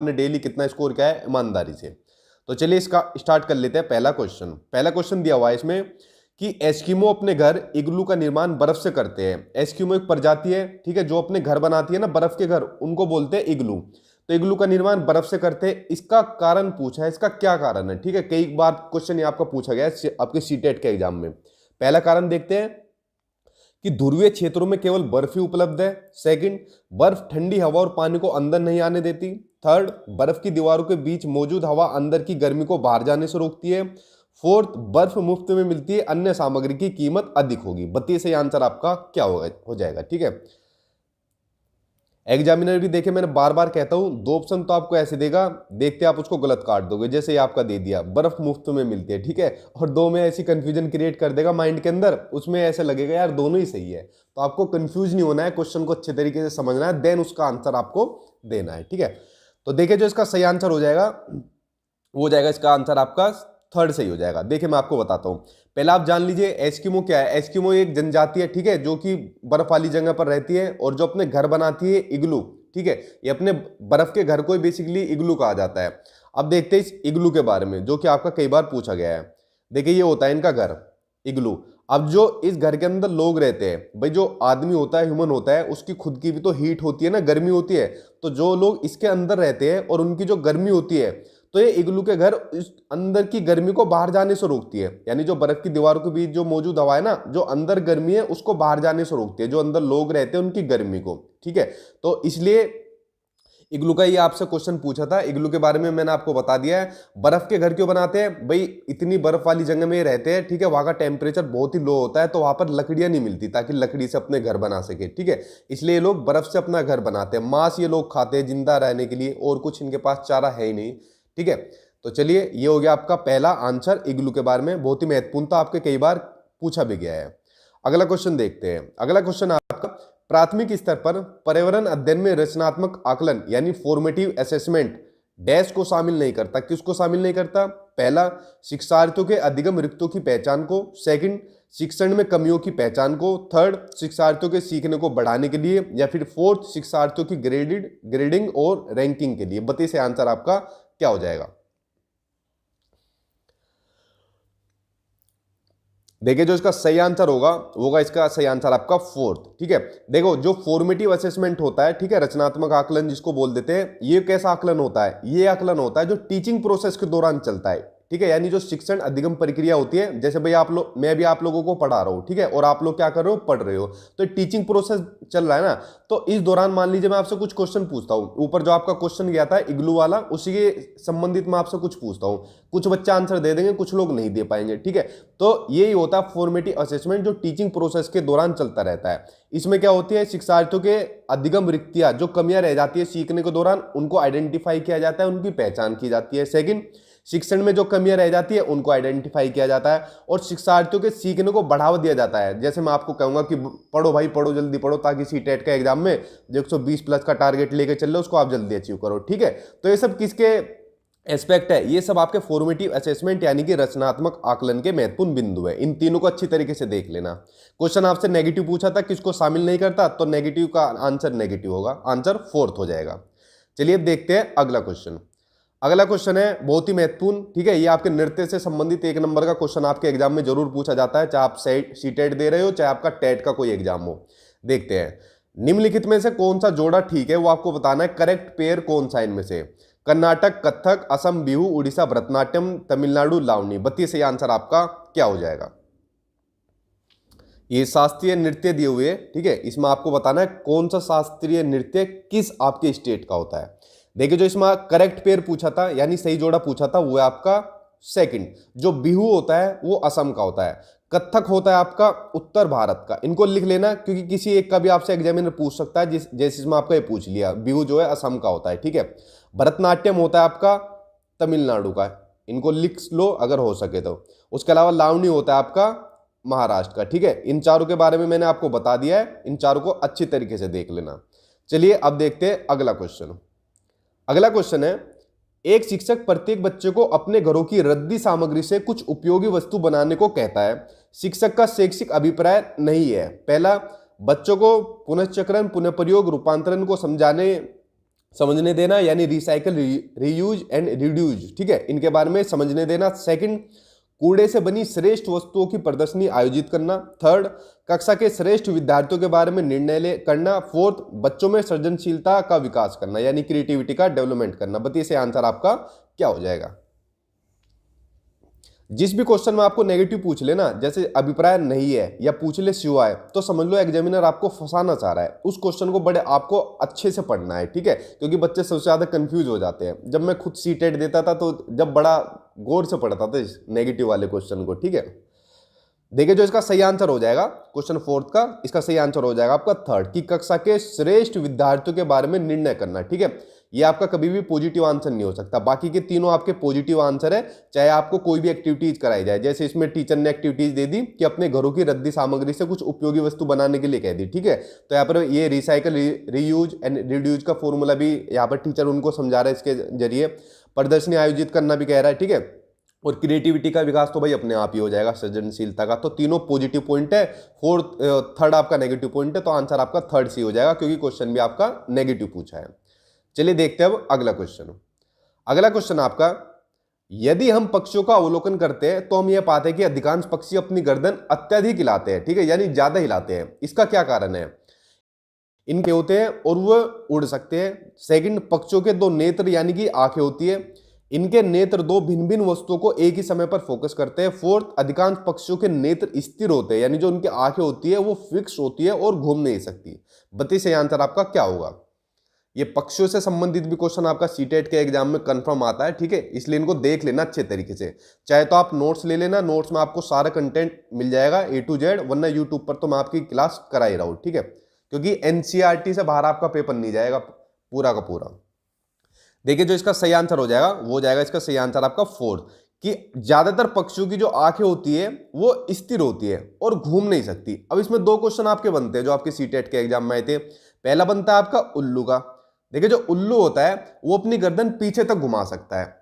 आपने डेली कितना स्कोर किया है ईमानदारी से। तो चलिए इसका स्टार्ट कर लेते हैं। पहला क्वेश्चन दिया हुआ है इसमें कि एस्किमो अपने घर इग्लू का निर्माण बर्फ से करते हैं। एस्किमो एक प्रजाति है, ठीक है, जो अपने घर बनाती है ना बर्फ के घर, उनको बोलते हैं इग्लू। तो इग्लू का निर्माण बर्फ से करते हैं। इसका कारण पूछा है, इसका क्या कारण है, ठीक है। कई बार क्वेश्चन ये आपका पूछा गया है आपके सीटेट के एग्जाम में। पहला कारण देखते हैं कि ध्रुवीय क्षेत्रों में केवल बर्फ ही उपलब्ध है। सेकंड, बर्फ ठंडी हवा और पानी को अंदर नहीं आने देती। थर्ड, बर्फ की दीवारों के बीच मौजूद हवा अंदर की गर्मी को बाहर जाने से रोकती है। फोर्थ, बर्फ मुफ्त में मिलती है, अन्य सामग्री की कीमत अधिक होगी। बताइए सही आंसर आपका क्या हो जाएगा, ठीक है। एग्जामिनर भी देखे, मैंने बार बार कहता हूं, दो ऑप्शन तो आपको ऐसे देगा, देखते आप उसको गलत काट दोगे। जैसे ये आपका दे दिया बर्फ मुफ्त में मिलती है, ठीक है, और दो में ऐसी कंफ्यूजन क्रिएट कर देगा माइंड के अंदर, उसमें ऐसे लगेगा यार दोनों ही सही है। तो आपको कंफ्यूज नहीं होना है, क्वेश्चन को अच्छे तरीके से समझना है, देन उसका आंसर आपको देना है, ठीक है। तो देखिए जो इसका सही आंसर हो जाएगा वो हो जाएगा, इसका आंसर आपका थर्ड सही हो जाएगा। देखिए मैं आपको बताता हूं, पहले आप जान लीजिए एस्किमो क्या है। एस्किमो एक जनजाति है, ठीक है, जो कि बर्फ वाली जगह पर रहती है और जो अपने घर बनाती है इग्लू, ठीक है। ये अपने बर्फ के घर को ही बेसिकली इग्लू कहा जाता है। अब देखते हैं इस इग्लू के बारे में, जो कि आपका कई बार पूछा गया है। देखिए ये होता है इनका घर इग्लू। अब जो इस घर के अंदर लोग रहते हैं, भाई जो आदमी होता है, ह्यूमन होता है, उसकी खुद की भी तो हीट होती है ना, गर्मी होती है। तो जो लोग इसके अंदर रहते हैं और उनकी जो गर्मी होती है, तो ये इग्लू के घर इस अंदर की गर्मी को बाहर जाने से रोकती है। यानी जो बर्फ की दीवारों के बीच जो मौजूद हवा है ना, जो अंदर गर्मी है उसको बाहर जाने से रोकती है, जो अंदर लोग रहते हैं उनकी गर्मी को, ठीक है। तो इसलिए इग्लू का ये आपसे क्वेश्चन पूछा था, इग्लू के बारे में मैंने आपको बता दिया है। बर्फ के घर क्यों बनाते हैं भाई, इतनी बर्फ वाली जगह में रहते हैं, ठीक है, वहां का टेम्परेचर बहुत ही लो होता है, तो वहां पर लकड़ियां नहीं मिलती ताकि लकड़ी से अपने घर बना सके, ठीक है। इसलिए ये लोग बर्फ से अपना घर बनाते हैं। मांस ये लोग खाते हैं जिंदा रहने के लिए, और कुछ इनके पास चारा है ही नहीं, ठीक है। तो चलिए ये हो गया आपका पहला आंसर इग्लू के बारे में, बहुत ही महत्वपूर्ण था, आपके कई बार पूछा भी गया है। अगला क्वेश्चन देखते हैं। अगला क्वेश्चन आपका, प्राथमिक स्तर पर पर्यावरण अध्ययन में रचनात्मक आकलन यानी फॉर्मेटिव असेसमेंट डैश को शामिल नहीं करता। किसको शामिल नहीं करता? पहला, शिक्षार्थियों के अधिगम रिक्तों की पहचान को। सेकंड, शिक्षण में कमियों की पहचान को। थर्ड, शिक्षार्थियों के सीखने को बढ़ाने के लिए। या फिर फोर्थ, शिक्षार्थियों की ग्रेडिंग और रैंकिंग के लिए। बताइए से आंसर आपका क्या हो जाएगा। देखिए जो इसका सही आंसर होगा इसका सही आंसर आपका फोर्थ, ठीक है। देखो जो फॉर्मेटिव असेसमेंट होता है, ठीक है, रचनात्मक आकलन जिसको बोल देते हैं, ये कैसा आकलन होता है? ये आकलन होता है जो टीचिंग प्रोसेस के दौरान चलता है, ठीक है। यानी जो शिक्षण अधिगम प्रक्रिया होती है, जैसे भाई आप लोग, मैं भी आप लोगों को पढ़ा रहा हूं, ठीक है, और आप लोग क्या कर रहे हो, पढ़ रहे हो, तो टीचिंग प्रोसेस चल रहा है ना। तो इस दौरान मान लीजिए मैं आपसे कुछ क्वेश्चन पूछता हूं, ऊपर जो आपका क्वेश्चन गया था इग्लू वाला, उसी के संबंधित मैं आपसे कुछ पूछता हूं। कुछ बच्चे आंसर दे देंगे, कुछ लोग नहीं दे पाएंगे, ठीक है। तो यही होता है फॉर्मेटिव असेसमेंट, जो टीचिंग प्रोसेस के दौरान चलता रहता है। इसमें क्या होती है, शिक्षार्थियों के अधिगम रिक्तियां, जो कमियां रह जाती है सीखने के दौरान, उनको आइडेंटिफाई किया जाता है, उनकी पहचान की जाती है। सेकंड, शिक्षण में जो कमियां रह जाती है उनको आइडेंटिफाई किया जाता है, और शिक्षार्थियों के सीखने को बढ़ावा दिया जाता है। जैसे मैं आपको कहूंगा कि पढ़ो भाई पढ़ो, जल्दी पढ़ो, ताकि सीटेट का एग्जाम में जो 120 प्लस का टारगेट लेके चल रहे उसको आप जल्दी अचीव करो, ठीक है। तो ये सब किसके एस्पेक्ट है? ये सब आपके फॉर्मेटिव असेसमेंट यानी कि रचनात्मक आकलन के महत्वपूर्ण बिंदु है। इन तीनों को अच्छी तरीके से देख लेना। क्वेश्चन आपसे नेगेटिव पूछा था, किसको शामिल नहीं करता, तो नेगेटिव का आंसर नेगेटिव होगा, आंसर फोर्थ हो जाएगा। चलिए अब देखते हैं अगला क्वेश्चन। अगला क्वेश्चन है बहुत ही महत्वपूर्ण, ठीक है, ये आपके नृत्य से संबंधित 1 नंबर का क्वेश्चन आपके एग्जाम में जरूर पूछा जाता है, चाहे आप सीटेट दे रहे हो, चाहे आपका टेट का कोई एग्जाम हो। देखते हैं, निम्नलिखित में से कौन सा जोड़ा ठीक है, वो आपको बताना है। करेक्ट पेयर कौन सा इनमें से? कर्नाटक कथक, असम बिहू, उड़ीसा भरतनाट्यम, तमिलनाडु लावनी। बताइए सही आंसर आपका क्या हो जाएगा। ये शास्त्रीय नृत्य दिए हुए, ठीक है, इसमें आपको बताना है कौन सा शास्त्रीय नृत्य किस आपके स्टेट का होता है। देखिए जो इसमें करेक्ट पेयर पूछा था यानी सही जोड़ा पूछा था, वो है आपका सेकंड। जो बिहू होता है वो असम का होता है। कथक होता है आपका उत्तर भारत का। इनको लिख लेना, क्योंकि किसी एक का भी आपसे एग्जामिनर पूछ सकता है, जैसे इसमें आपका ये पूछ लिया, बिहू जो है असम का होता है, ठीक है। भरतनाट्यम होता है आपका तमिलनाडु का, इनको लिख लो अगर हो सके तो। उसके अलावा लावनी होता है आपका महाराष्ट्र का, ठीक है। इन चारों के बारे में मैंने आपको बता दिया है, इन चारों को अच्छी तरीके से देख लेना। चलिए अब देखते हैं अगला क्वेश्चन। अगला क्वेश्चन है, एक शिक्षक प्रत्येक बच्चे को अपने घरों की रद्दी सामग्री से कुछ उपयोगी वस्तु बनाने को कहता है। शिक्षक का शैक्षिक अभिप्राय नहीं है। पहला, बच्चों को पुनश्चक्रण, पुनः प्रयोग, रूपांतरण को समझने देना यानी रिसाइकल, रीयूज एंड रिड्यूज, ठीक है, इनके बारे में समझने देना। सेकंड, कूड़े से बनी श्रेष्ठ वस्तुओं की प्रदर्शनी आयोजित करना। थर्ड, कक्षा के श्रेष्ठ विद्यार्थियों के बारे में निर्णय करना। फोर्थ, बच्चों में सृजनशीलता का विकास करना यानी क्रिएटिविटी का डेवलपमेंट करना। बताइए इससे आंसर आपका क्या हो जाएगा। जिस भी क्वेश्चन में आपको नेगेटिव पूछ लेना, जैसे अभिप्राय नहीं है या पूछ ले शिवाय, तो समझ लो एग्जामिनर आपको फंसाना चाह रहा है। उस क्वेश्चन को बड़े आपको अच्छे से पढ़ना है, ठीक है, क्योंकि बच्चे सबसे ज्यादा कंफ्यूज हो जाते हैं। जब मैं खुद सीटेट देता था तो जब बड़ा गौर से पढ़ता था इस नेगेटिव वाले क्वेश्चन को, ठीक है। देखिए जो इसका सही आंसर हो जाएगा क्वेश्चन फोर्थ का, इसका सही आंसर हो जाएगा आपका थर्ड, कि कक्षा के श्रेष्ठ विद्यार्थियों के बारे में निर्णय करना, ठीक है। ये आपका कभी भी पॉजिटिव आंसर नहीं हो सकता। बाकी के तीनों आपके पॉजिटिव आंसर है, चाहे आपको कोई भी एक्टिविटीज कराई जाए। जैसे इसमें टीचर ने एक्टिविटीज दे दी कि अपने घरों की रद्दी सामग्री से कुछ उपयोगी वस्तु बनाने के लिए कह दी, ठीक है। तो यहाँ पर ये रिसाइकल, रीयूज एंड रिड्यूज का फॉर्मूला भी यहाँ पर टीचर उनको समझा रहा है इसके जरिए। प्रदर्शनी आयोजित करना भी कह रहा है, ठीक है। और क्रिएटिविटी का विकास तो भाई अपने आप ही हो जाएगा, सृजनशीलता का। तो तीनों पॉजिटिव पॉइंट है, थर्ड आपका नेगेटिव पॉइंट है, तो आंसर आपका थर्ड सी हो जाएगा, क्योंकि क्वेश्चन भी आपका नेगेटिव पूछा है। चलिए देखते हैं अब अगला क्वेश्चन। अगला क्वेश्चन आपका, यदि हम पक्षियों का अवलोकन करते हैं तो हम यह पाते हैं कि अधिकांश पक्षी अपनी गर्दन अत्यधिक हिलाते हैं, ठीक है, यानी ज्यादा हिलाते हैं। इसका क्या कारण है? इनके होते हैं और वह उड़ सकते हैं। सेकंड, पक्षियों के दो नेत्र यानी कि आंखें होती है, इनके नेत्र दो भिन्न भिन्न वस्तुओं को एक ही समय पर फोकस करते हैं। फोर्थ, अधिकांश पक्षियों के नेत्र स्थिर होते हैं, यानी जो उनकी आंखें होती है वो फिक्स होती है और घूम नहीं सकती। बताइए सही आंसर आपका क्या होगा। ये पक्षियों से संबंधित भी क्वेश्चन आपका सीटेट के एग्जाम में कंफर्म आता है, ठीक है, इसलिए इनको देख लेना अच्छे तरीके से। चाहे तो आप नोट्स ले लेना, नोट्स में आपको सारा कंटेंट मिल जाएगा A to Z, वरना यूट्यूब पर तो मैं आपकी क्लास करा ही रहा हूं, ठीक है, क्योंकि NCERT से बाहर आपका पेपर नहीं जाएगा पूरा का पूरा। देखिए जो इसका सही आंसर हो जाएगा वो जाएगा इसका सही आंसर आपका फोर्थ, कि ज्यादातर पक्षियों की जो आंखें होती है वो स्थिर होती है और घूम नहीं सकती। अब इसमें दो क्वेश्चन आपके बनते हैं जो आपके सीटेट के एग्जाम में आए थे। पहला बनता है आपका उल्लू का। देखिए जो उल्लू होता है वो अपनी गर्दन पीछे तक घुमा सकता है,